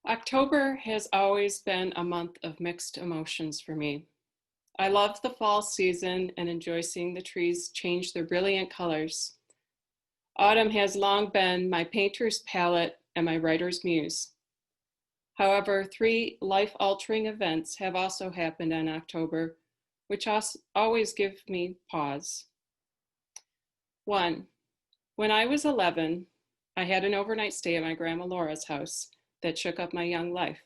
October has always been a month of mixed emotions for me. I love the fall season and enjoy seeing the trees change their brilliant colors. Autumn has long been my painter's palette and my writer's muse. However, three life-altering events have also happened in October, which always give me pause. 1. When I was 11, I had an overnight stay at my Grandma Laura's house that shook up my young life.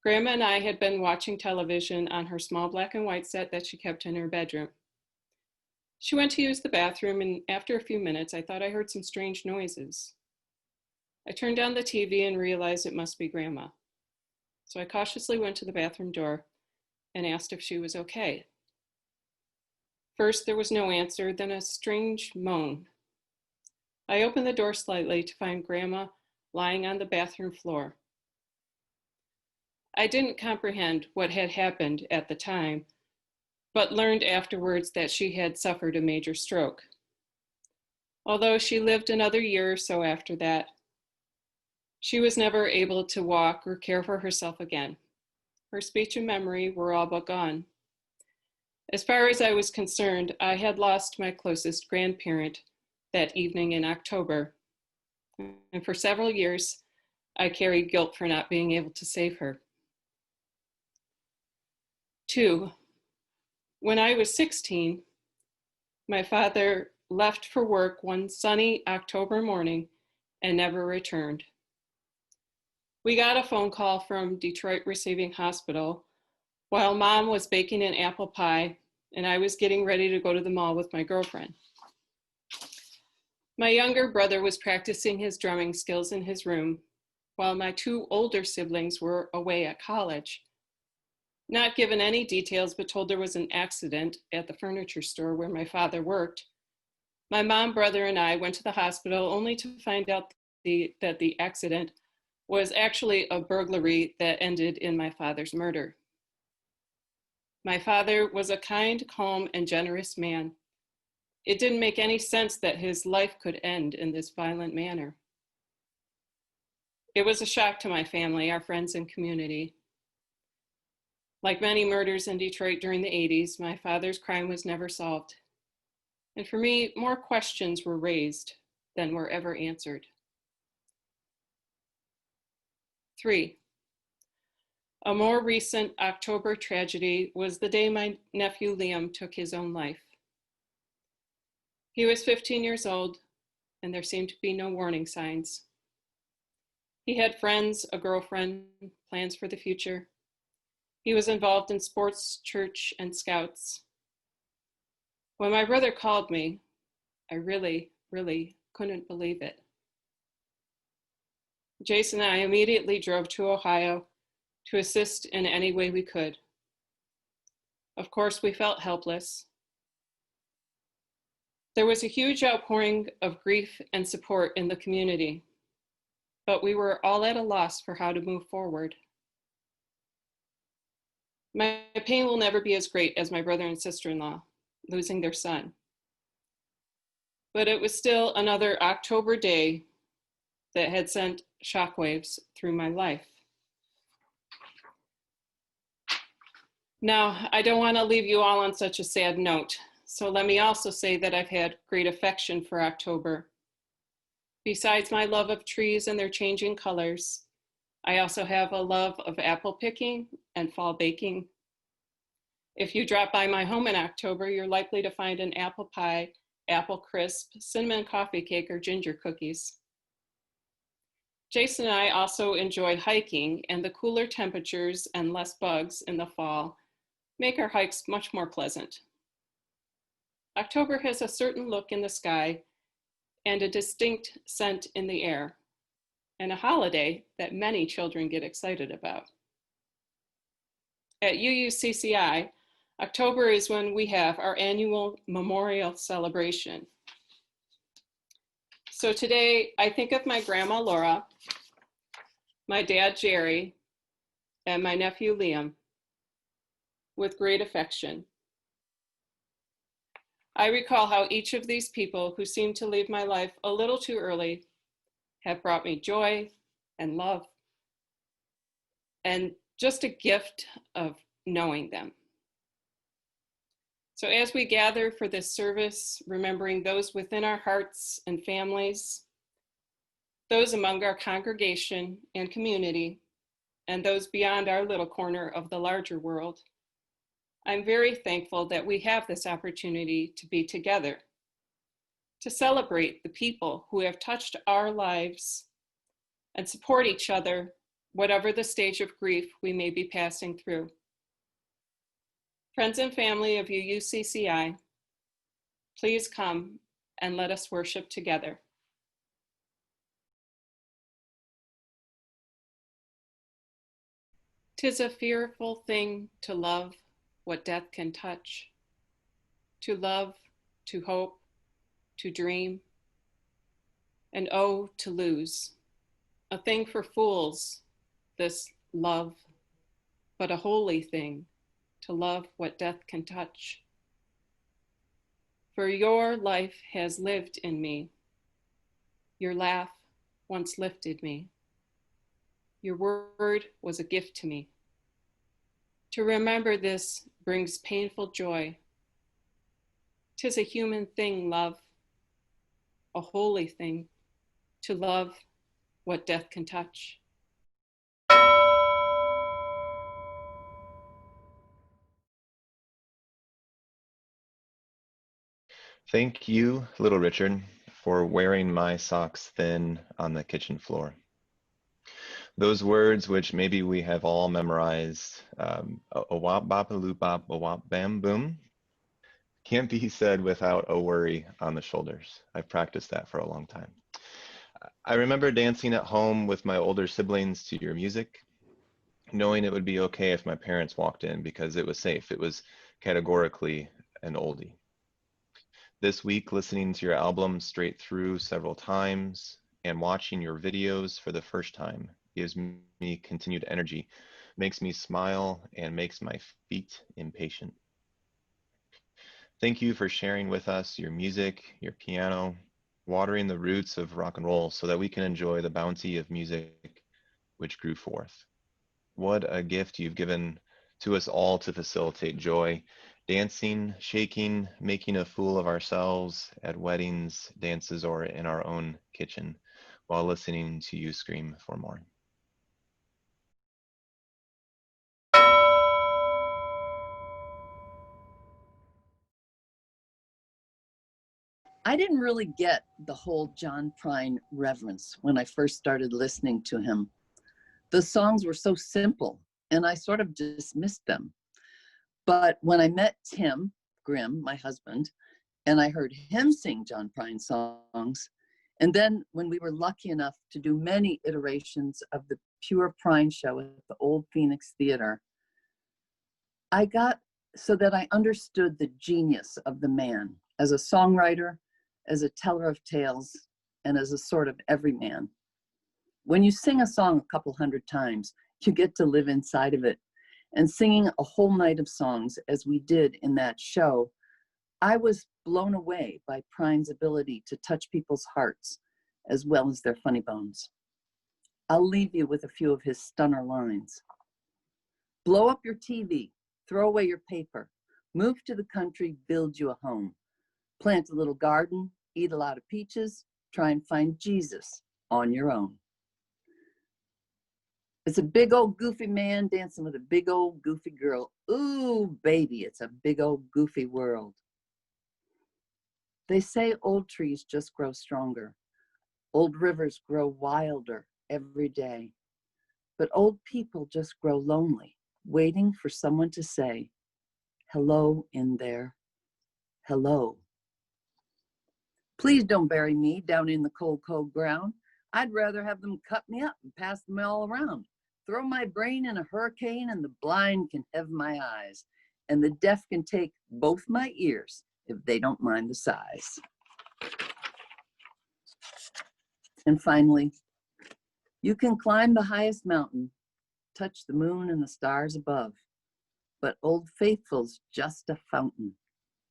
Grandma and I had been watching television on her small black and white set that she kept in her bedroom. She went to use the bathroom, and after a few minutes, I thought I heard some strange noises. I turned down the TV and realized it must be Grandma. So I cautiously went to the bathroom door and asked if she was okay. First, there was no answer, then a strange moan. I opened the door slightly to find Grandma lying on the bathroom floor. I didn't comprehend what had happened at the time, but learned afterwards that she had suffered a major stroke. Although she lived another year or so after that, she was never able to walk or care for herself again. Her speech and memory were all but gone. As far as I was concerned, I had lost my closest grandparent that evening in October, and for several years, I carried guilt for not being able to save her. 2. When I was 16, my father left for work one sunny October morning and never returned. We got a phone call from Detroit Receiving Hospital while Mom was baking an apple pie and I was getting ready to go to the mall with my girlfriend. My younger brother was practicing his drumming skills in his room, while my two older siblings were away at college. Not given any details, but told there was an accident at the furniture store where my father worked, my mom, brother, and I went to the hospital only to find out that the accident was actually a burglary that ended in my father's murder. My father was a kind, calm, and generous man. It didn't make any sense that his life could end in this violent manner. It was a shock to my family, our friends, and community. Like many murders in Detroit during the 80s, my father's crime was never solved. And for me, more questions were raised than were ever answered. 3. A more recent October tragedy was the day my nephew Liam took his own life. He was 15 years old, and there seemed to be no warning signs. He had friends, a girlfriend, plans for the future. He was involved in sports, church, and scouts. When my brother called me, I really couldn't believe it. Jason and I immediately drove to Ohio to assist in any way we could. Of course, we felt helpless. There was a huge outpouring of grief and support in the community, but we were all at a loss for how to move forward. My pain will never be as great as my brother and sister-in-law losing their son. But it was still another October day that had sent shockwaves through my life. Now, I don't want to leave you all on such a sad note, so let me also say that I've had great affection for October. Besides my love of trees and their changing colors, I also have a love of apple picking and fall baking. If you drop by my home in October, you're likely to find an apple pie, apple crisp, cinnamon coffee cake, or ginger cookies. Jason and I also enjoy hiking, and the cooler temperatures and less bugs in the fall make our hikes much more pleasant. October has a certain look in the sky and a distinct scent in the air, and a holiday that many children get excited about. At UUCCI, October is when we have our annual memorial celebration. So today, I think of my grandma Laura, my dad Jerry, and my nephew Liam with great affection. I recall how each of these people who seemed to leave my life a little too early have brought me joy and love and just a gift of knowing them. So as we gather for this service, remembering those within our hearts and families, those among our congregation and community, and those beyond our little corner of the larger world, I'm very thankful that we have this opportunity to be together, to celebrate the people who have touched our lives and support each other, whatever the stage of grief we may be passing through. Friends and family of UUCCI, please come and let us worship together. 'Tis a fearful thing to love what death can touch, to love, to hope, to dream, and oh, to lose. A thing for fools, this love, but a holy thing, to love what death can touch. For your life has lived in me. Your laugh once lifted me. Your word was a gift to me. To remember this brings painful joy. 'Tis a human thing, love, a holy thing, to love what death can touch. Thank you, little Richard, for wearing my socks thin on the kitchen floor. Those words which maybe we have all memorized, a wop bop a loop bop a wop bam boom, can't be said without a worry on the shoulders. I've practiced that for a long time. I remember dancing at home with my older siblings to your music, knowing it would be okay if my parents walked in because it was safe. It was categorically an oldie. This week, listening to your album straight through several times and watching your videos for the first time gives me continued energy, makes me smile, and makes my feet impatient. Thank you for sharing with us your music, your piano, watering the roots of rock and roll so that we can enjoy the bounty of music which grew forth. What a gift you've given to us all to facilitate joy, dancing, shaking, making a fool of ourselves at weddings, dances, or in our own kitchen while listening to you scream for more. I didn't really get the whole John Prine reverence when I first started listening to him. The songs were so simple and I sort of dismissed them. But when I met Tim Grimm, my husband, and I heard him sing John Prine songs, and then when we were lucky enough to do many iterations of the Pure Prine show at the Old Phoenix Theater, I got so that I understood the genius of the man as a songwriter, as a teller of tales, and as a sort of everyman. When you sing a song a couple hundred times, you get to live inside of it. And singing a whole night of songs, as we did in that show, I was blown away by Prine's ability to touch people's hearts, as well as their funny bones. I'll leave you with a few of his stunner lines. Blow up your TV, throw away your paper, move to the country, build you a home. Plant a little garden, eat a lot of peaches, try and find Jesus on your own. It's a big old goofy man dancing with a big old goofy girl. Ooh, baby, it's a big old goofy world. They say old trees just grow stronger. Old rivers grow wilder every day. But old people just grow lonely, waiting for someone to say, hello in there, hello. Please don't bury me down in the cold, cold ground. I'd rather have them cut me up and pass them all around. Throw my brain in a hurricane and the blind can have my eyes. And the deaf can take both my ears if they don't mind the size. And finally, you can climb the highest mountain, touch the moon and the stars above, but Old Faithful's just a fountain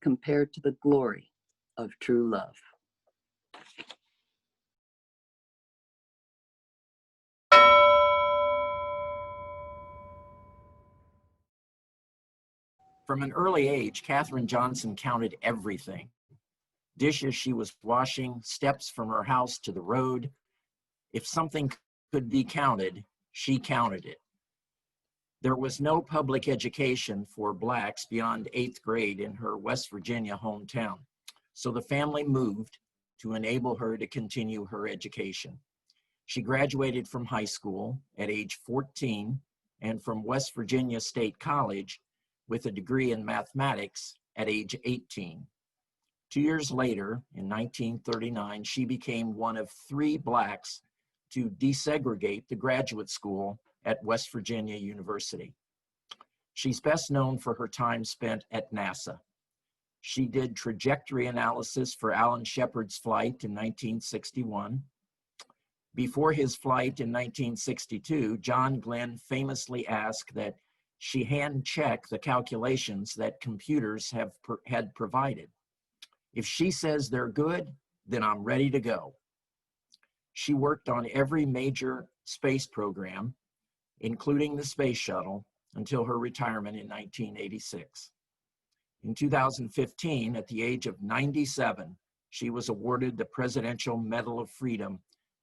compared to the glory of true love. From an early age, Katherine Johnson counted everything. Dishes she was washing, steps from her house to the road. If something could be counted, she counted it. There was no public education for Blacks beyond 8th grade in her West Virginia hometown, so the family moved to enable her to continue her education. She graduated from high school at age 14 and from West Virginia State College with a degree in mathematics at age 18. 2 years later, in 1939, she became one of 3 Blacks to desegregate the graduate school at West Virginia University. She's best known for her time spent at NASA. She did trajectory analysis for Alan Shepard's flight in 1961. Before his flight in 1962, John Glenn famously asked that she hand check the calculations that computers had provided. If she says they're good, then I'm ready to go. She worked on every major space program, including the space shuttle, until her retirement in 1986. In 2015, at the age of 97, she was awarded the Presidential Medal of Freedom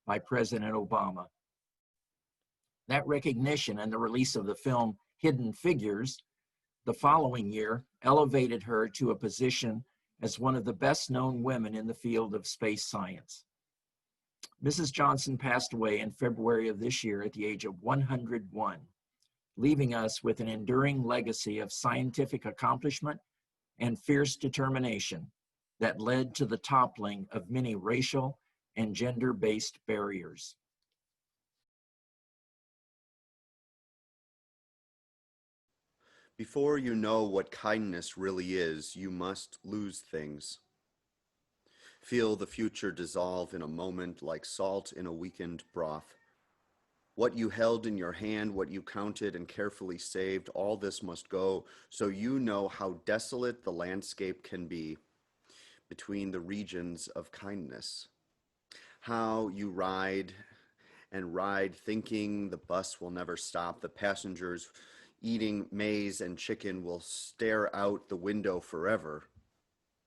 by President Obama. That recognition and the release of the film Hidden Figures the following year elevated her to a position as one of the best known women in the field of space science. Mrs. Johnson passed away in February of this year at the age of 101, leaving us with an enduring legacy of scientific accomplishment and fierce determination that led to the toppling of many racial and gender-based barriers. Before you know what kindness really is, you must lose things. Feel the future dissolve in a moment like salt in a weakened broth. What you held in your hand, what you counted and carefully saved, all this must go, so you know how desolate the landscape can be between the regions of kindness. How you ride and ride, thinking the bus will never stop, the passengers eating maize and chicken will stare out the window forever.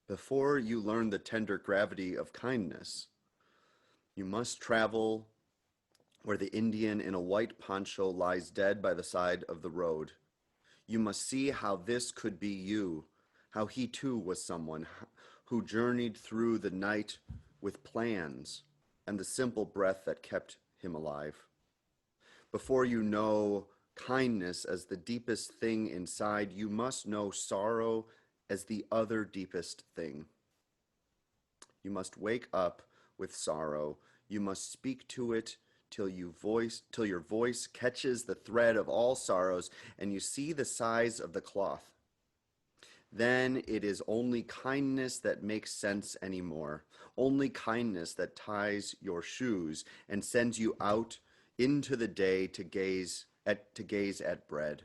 Before you learn the tender gravity of kindness, you must travel where the Indian in a white poncho lies dead by the side of the road. You must see how this could be you, how he too was someone who journeyed through the night with plans and the simple breath that kept him alive. Before you know kindness as the deepest thing inside, you must know sorrow as the other deepest thing. You must wake up with sorrow. You must speak to it till your voice catches the thread of all sorrows and you see the size of the cloth. Then it is only kindness that makes sense anymore. Only kindness that ties your shoes and sends you out into the day to gaze at bread.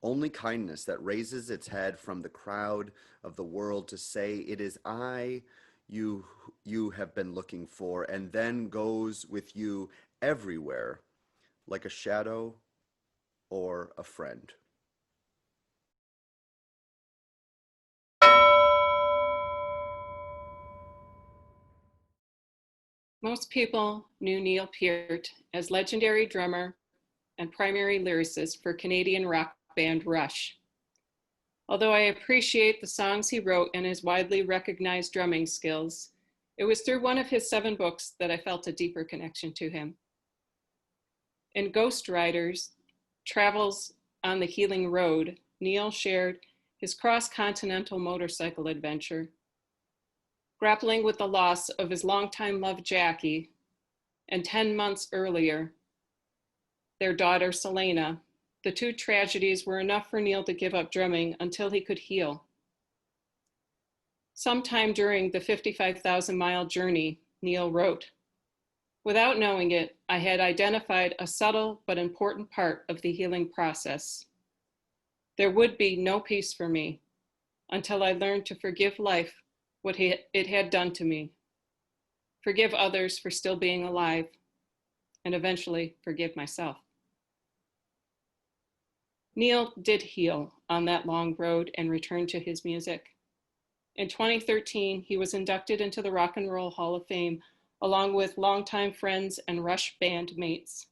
Only kindness that raises its head from the crowd of the world to say, it is I you have been looking for, and then goes with you everywhere, like a shadow or a friend. Most people knew Neil Peart as legendary drummer and primary lyricist for Canadian rock band Rush. Although I appreciate the songs he wrote and his widely recognized drumming skills, it was through one of his 7 books that I felt a deeper connection to him. In Ghost Riders, Travels on the Healing Road, Neil shared his cross-continental motorcycle adventure, grappling with the loss of his longtime love, Jackie, and 10 months earlier, their daughter, Selena. The 2 tragedies were enough for Neil to give up drumming until he could heal. Sometime during the 55,000-mile journey, Neil wrote, "Without knowing it, I had identified a subtle but important part of the healing process. There would be no peace for me until I learned to forgive life what it had done to me, forgive others for still being alive, and eventually forgive myself." Neil did heal on that long road and returned to his music. In 2013, he was inducted into the Rock and Roll Hall of Fame, along with longtime friends and Rush band mates.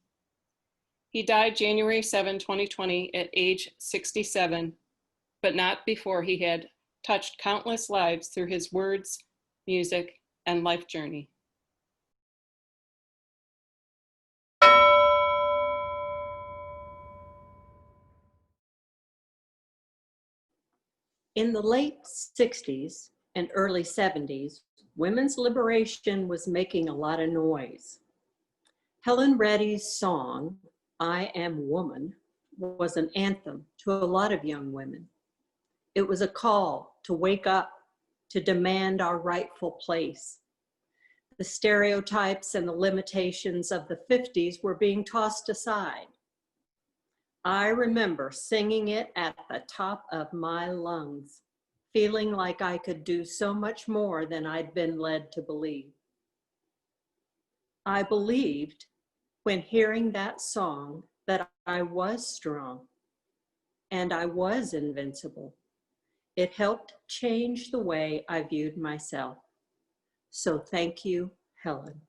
He died January 7, 2020 at age 67, but not before he had touched countless lives through his words, music, and life journey. In the late 60s and early 70s, women's liberation was making a lot of noise. Helen Reddy's song, I Am Woman, was an anthem to a lot of young women. It was a call to wake up, to demand our rightful place. The stereotypes and the limitations of the 50s were being tossed aside. I remember singing it at the top of my lungs, feeling like I could do so much more than I'd been led to believe. I believed when hearing that song that I was strong and I was invincible. It helped change the way I viewed myself. So thank you, Helen.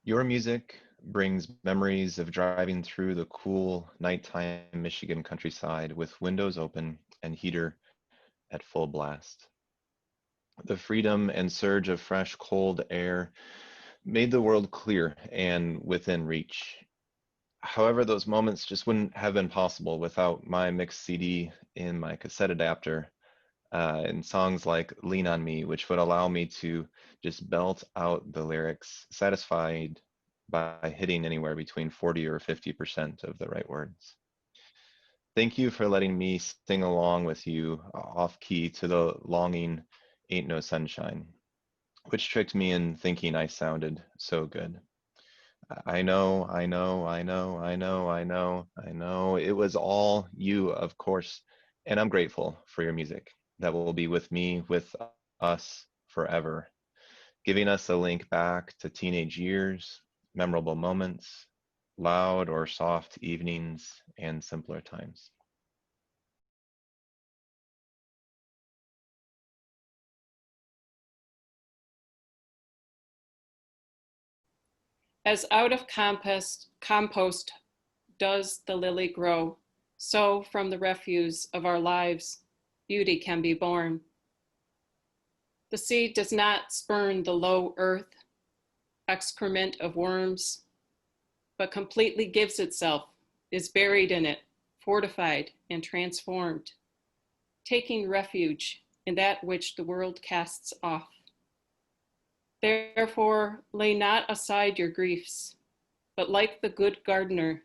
Your music brings memories of driving through the cool nighttime Michigan countryside with windows open and heater at full blast. The freedom and surge of fresh, cold air made the world clear and within reach. However, those moments just wouldn't have been possible without my mixed CD in my cassette adapter and songs like Lean on Me, which would allow me to just belt out the lyrics, satisfied by hitting anywhere between 40 or 50% of the right words. Thank you for letting me sing along with you off key to the longing Ain't No Sunshine, which tricked me in thinking I sounded so good. I know, it was all you, of course, and I'm grateful for your music that will be with me, with us forever, giving us a link back to teenage years, memorable moments, loud or soft evenings, and simpler times. As out of compost does the lily grow, so from the refuse of our lives, beauty can be born. The seed does not spurn the low earth, excrement of worms, but completely gives itself, is buried in it, fortified and transformed, taking refuge in that which the world casts off. Therefore, lay not aside your griefs, but like the good gardener,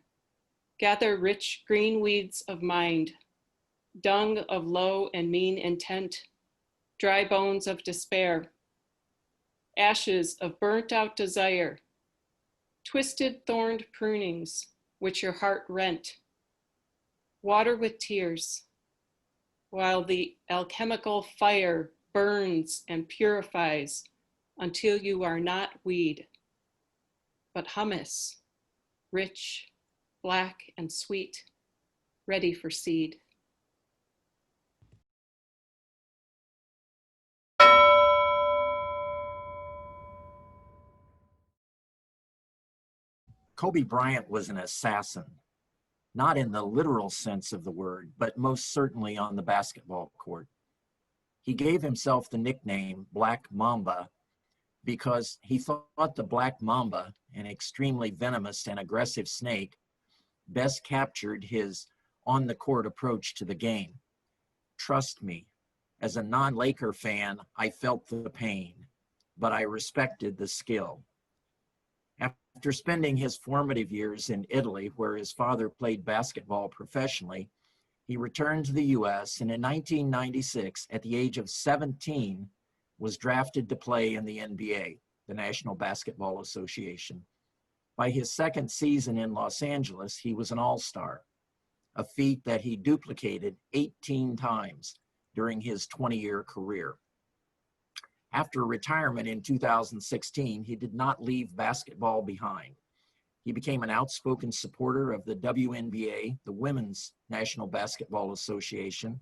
gather rich green weeds of mind, dung of low and mean intent, dry bones of despair, ashes of burnt out desire, twisted thorned prunings which your heart rent. Water with tears, while the alchemical fire burns and purifies until you are not weed, but humus, rich, black, and sweet, ready for seed. Kobe Bryant was an assassin, not in the literal sense of the word, but most certainly on the basketball court. He gave himself the nickname Black Mamba because he thought the black mamba, an extremely venomous and aggressive snake, best captured his on-the-court approach to the game. Trust me, as a non-Laker fan, I felt the pain, but I respected the skill. After spending his formative years in Italy, where his father played basketball professionally, he returned to the US and in 1996, at the age of 17, was drafted to play in the NBA, the National Basketball Association. By his second season in Los Angeles, he was an all-star, a feat that he duplicated 18 times during his 20-year career. After retirement in 2016, he did not leave basketball behind. He became an outspoken supporter of the WNBA, the Women's National Basketball Association,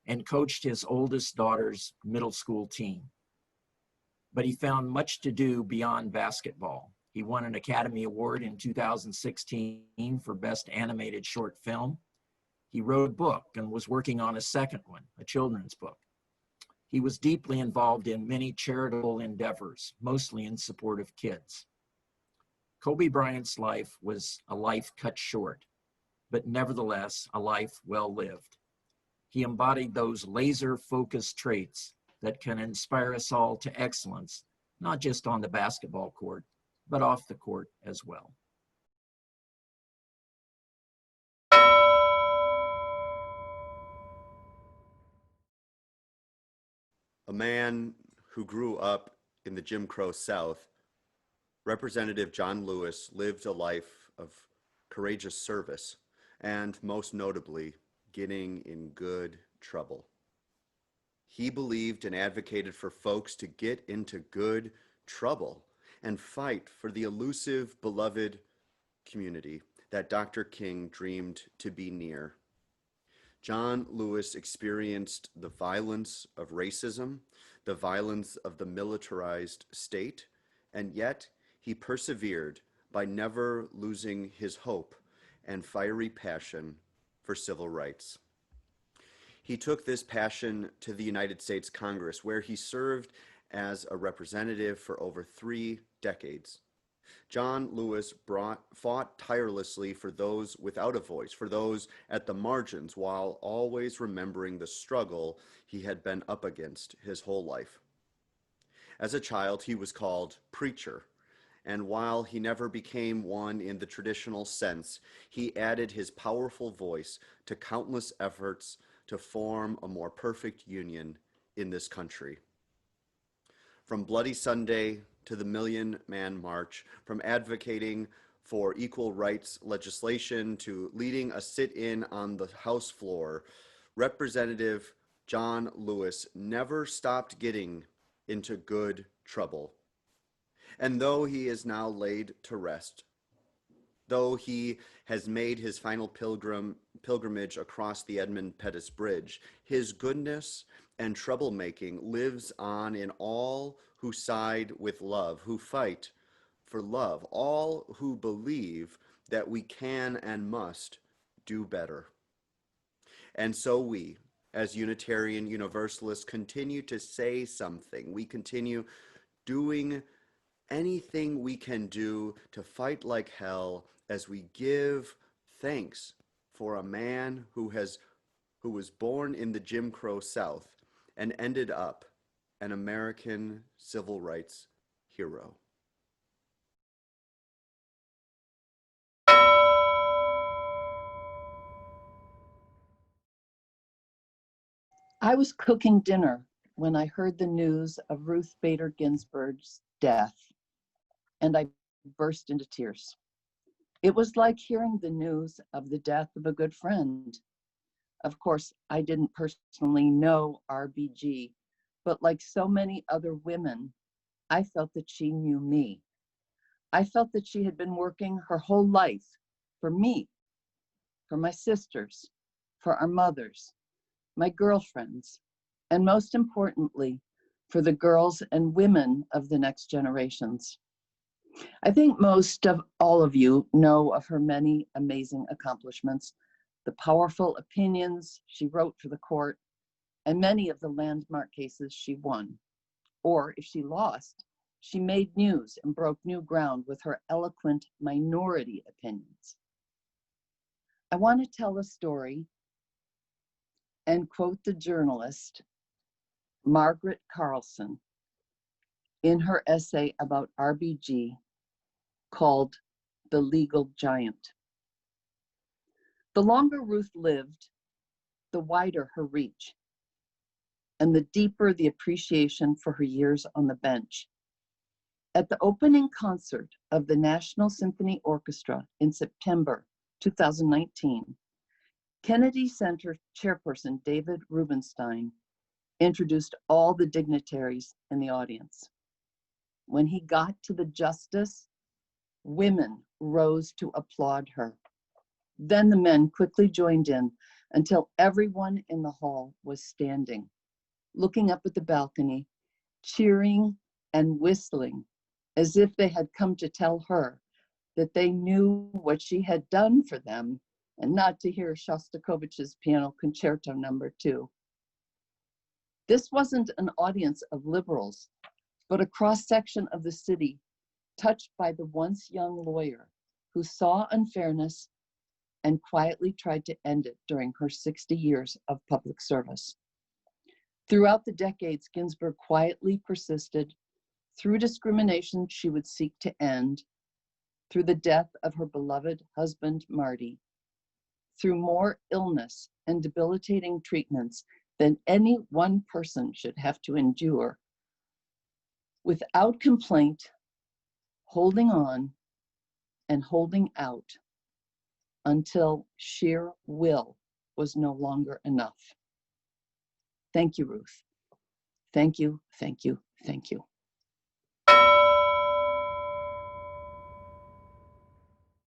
and coached his oldest daughter's middle school team. But he found much to do beyond basketball. He won an Academy Award in 2016 for Best Animated Short Film. He wrote a book and was working on a second one, a children's book. He was deeply involved in many charitable endeavors, mostly in support of kids. Kobe Bryant's life was a life cut short, but nevertheless, a life well lived. He embodied those laser-focused traits that can inspire us all to excellence, not just on the basketball court, but off the court as well. A man who grew up in the Jim Crow South, Representative John Lewis lived a life of courageous service and, most notably, getting in good trouble. He believed and advocated for folks to get into good trouble and fight for the elusive, beloved community that Dr. King dreamed to be near. John Lewis experienced the violence of racism, the violence of the militarized state, and yet he persevered by never losing his hope and fiery passion for civil rights. He took this passion to the United States Congress, where he served as a representative for over 3 decades. John Lewis fought tirelessly for those without a voice, for those at the margins, while always remembering the struggle he had been up against his whole life. As a child, he was called preacher, and while he never became one in the traditional sense, he added his powerful voice to countless efforts to form a more perfect union in this country. From Bloody Sunday to the Million Man March, from advocating for equal rights legislation to leading a sit-in on the House floor, Representative John Lewis never stopped getting into good trouble. And though he is now laid to rest, though he has made his final pilgrimage across the Edmund Pettus Bridge, his goodness and troublemaking lives on in all who side with love, who fight for love, all who believe that we can and must do better. And so we, as Unitarian Universalists, continue to say something. We continue doing anything we can do to fight like hell as we give thanks for a man who was born in the Jim Crow South and ended up an American civil rights hero. I was cooking dinner when I heard the news of Ruth Bader Ginsburg's death, and I burst into tears. It was like hearing the news of the death of a good friend. Of course, I didn't personally know RBG, but like so many other women, I felt that she knew me. I felt that she had been working her whole life for me, for my sisters, for our mothers, my girlfriends, and most importantly, for the girls and women of the next generations. I think most of all of you know of her many amazing accomplishments, the powerful opinions she wrote for the court, and many of the landmark cases she won. Or if she lost, she made news and broke new ground with her eloquent minority opinions. I want to tell a story and quote the journalist Margaret Carlson in her essay about RBG called The Legal Giant. The longer Ruth lived, the wider her reach, and the deeper the appreciation for her years on the bench. At the opening concert of the National Symphony Orchestra in September 2019, Kennedy Center chairperson David Rubenstein introduced all the dignitaries in the audience. When he got to the justice, women rose to applaud her. Then the men quickly joined in until everyone in the hall was standing, looking up at the balcony, cheering and whistling as if they had come to tell her that they knew what she had done for them and not to hear Shostakovich's Piano Concerto No. 2. This wasn't an audience of liberals, but a cross-section of the city touched by the once young lawyer who saw unfairness and quietly tried to end it during her 60 years of public service. Throughout the decades, Ginsburg quietly persisted through discrimination she would seek to end, through the death of her beloved husband, Marty, through more illness and debilitating treatments than any one person should have to endure, without complaint, holding on and holding out until sheer will was no longer enough. Thank you, Ruth. Thank you, thank you, thank you.